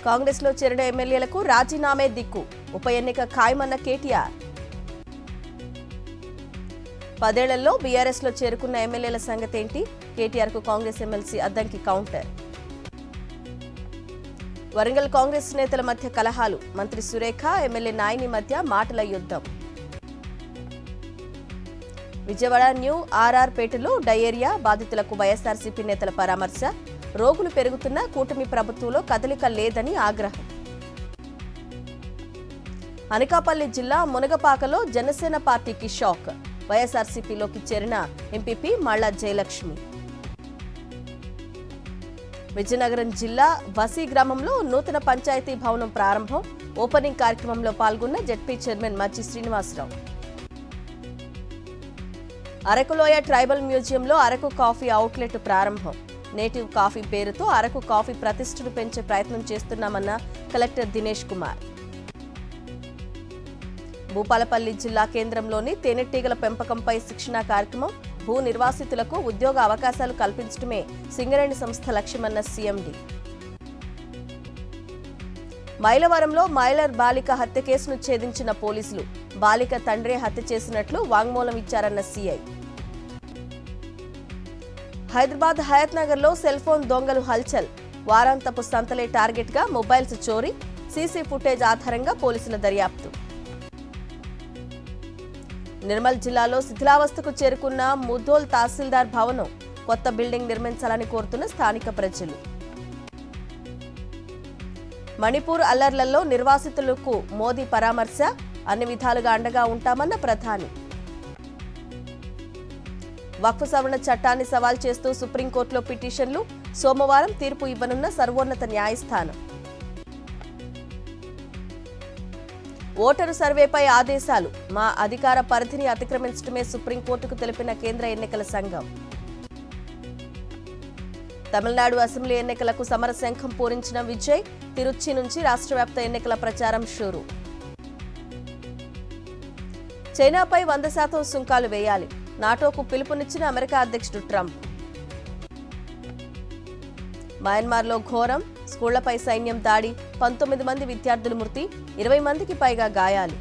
కాంగ్రెస్ లో చేరిన ఎమ్మెల్యేలకు రాజీనామే దిక్కు, ఉప ఎన్నిక ఖాయమన్న కేటీఆర్. 10 ఏళ్లలో బీఆర్ఎస్ లో చేరుకున్న ఎమ్మెల్యేల సంగతేంటి? కేటీఆర్ కు కాంగ్రెస్ ఎమ్మెల్సీ అద్దంకి కౌంటర్. వరంగల్ కాంగ్రెస్ నేతల మధ్య కలహాలు, మంత్రి సురేఖ ఎమ్మెల్యే నాయని మధ్య మాటల యుద్ధం. విజయవాడ న్యూ ఆర్ఆర్ పేటలో డయేరియా బాధితులకు వైఎస్ఆర్సీపీ నేతల పరామర్శ, రోగులు పెరుగుతున్న కూటమి ప్రభుత్వంలో కదలిక లేదని ఆగ్రహం. అనకాపల్లి జిల్లా మునగపాకలో జనసేన పార్టీకి షాక్, వైఎస్ఆర్సీపీలోకి చేరిన ఎంపీపీ మళ్ళా జయలక్ష్మి. విజయనగరం జిల్లా వసీ గ్రామంలో నూతన పంచాయతీ భవనం ప్రారంభం, ఓపెనింగ్ కార్యక్రమంలో పాల్గొన్న జెడ్పీ చైర్మన్ మచ్చి శ్రీనివాసరావు. అరకులోయ ట్రైబల్ మ్యూజియంలో అరకు కాఫీ అవుట్లెట్ ప్రారంభం, నేటివ్ కాఫీ పేరుతో అరకు కాఫీ ప్రతిష్టను పెంచే ప్రయత్నం చేస్తున్నామన్న కలెక్టర్ దినేష్ కుమార్. భూపాలపల్లి జిల్లా కేంద్రంలోని తేనెటీగల పెంపకంపై శిక్షణా కార్యక్రమం, భూ నిర్వాసితులకు ఉద్యోగ అవకాశాలు కల్పించడమే సింగరేణి సంస్థ లక్ష్యమన్న సీఎండీ. మైలవరంలో మైలర్ బాలిక హత్య కేసును ఛేదించిన పోలీసులు, బాలిక తండ్రే హత్య చేసినట్లు వాంగ్మూలం ఇచ్చారన్న సీఐ. హైదరాబాద్ హయత్ నగర్ లో సెల్ ఫోన్ దొంగలు హల్చల్, వారాంతపు సంతలే టార్గెట్ గా మొబైల్స్ చోరీ, సీసీ ఫుటేజ్ ఆధారంగా పోలీసుల దర్యాప్తు. నిర్మల్ జిల్లాలో శిథిలావస్థకు చేరుకున్న ముధోల్ తహసీల్దార్ భవనం, కొత్త బిల్డింగ్ నిర్మించాలని కోరుతున్న స్థానిక ప్రజలు. మణిపూర్ అల్లర్లలో నిర్వాసితులకు మోదీ పరామర్శ, అన్ని విధాలుగా అండగా ఉంటామన్న ప్రధాని. వక్ఫ్ సవరణ చట్టాన్ని సవాల్ చేస్తూ సుప్రీంకోర్టులో పిటిషన్లు, సోమవారం తీర్పు ఇవ్వనున్న సర్వోన్నత న్యాయస్థానం. ఓటరు సర్వేపై ఆదేశాలు, మా అధికార పరిధిని అతిక్రమించడమే సుప్రీంకోర్టుకు తెలిపిన కేంద్ర ఎన్నికల సంఘం. తమిళనాడు అసెంబ్లీ ఎన్నికలకు సమరశంఖం పూరించిన విజయ్, తిరుచి నుంచి రాష్ట్రవ్యాప్త ఎన్నికల ప్రచారం షురు. చైనాపై 100% సుంకాలు వేయాలి, నాటోకు పిలుపునిచ్చిన అమెరికా అధ్యక్షుడు ట్రంప్. మయన్మార్లో ఘోరం, స్కూళ్లపై సైన్యం దాడి, 19 మంది విద్యార్థులు మృతి, 20 మందికి పైగా గాయాలు.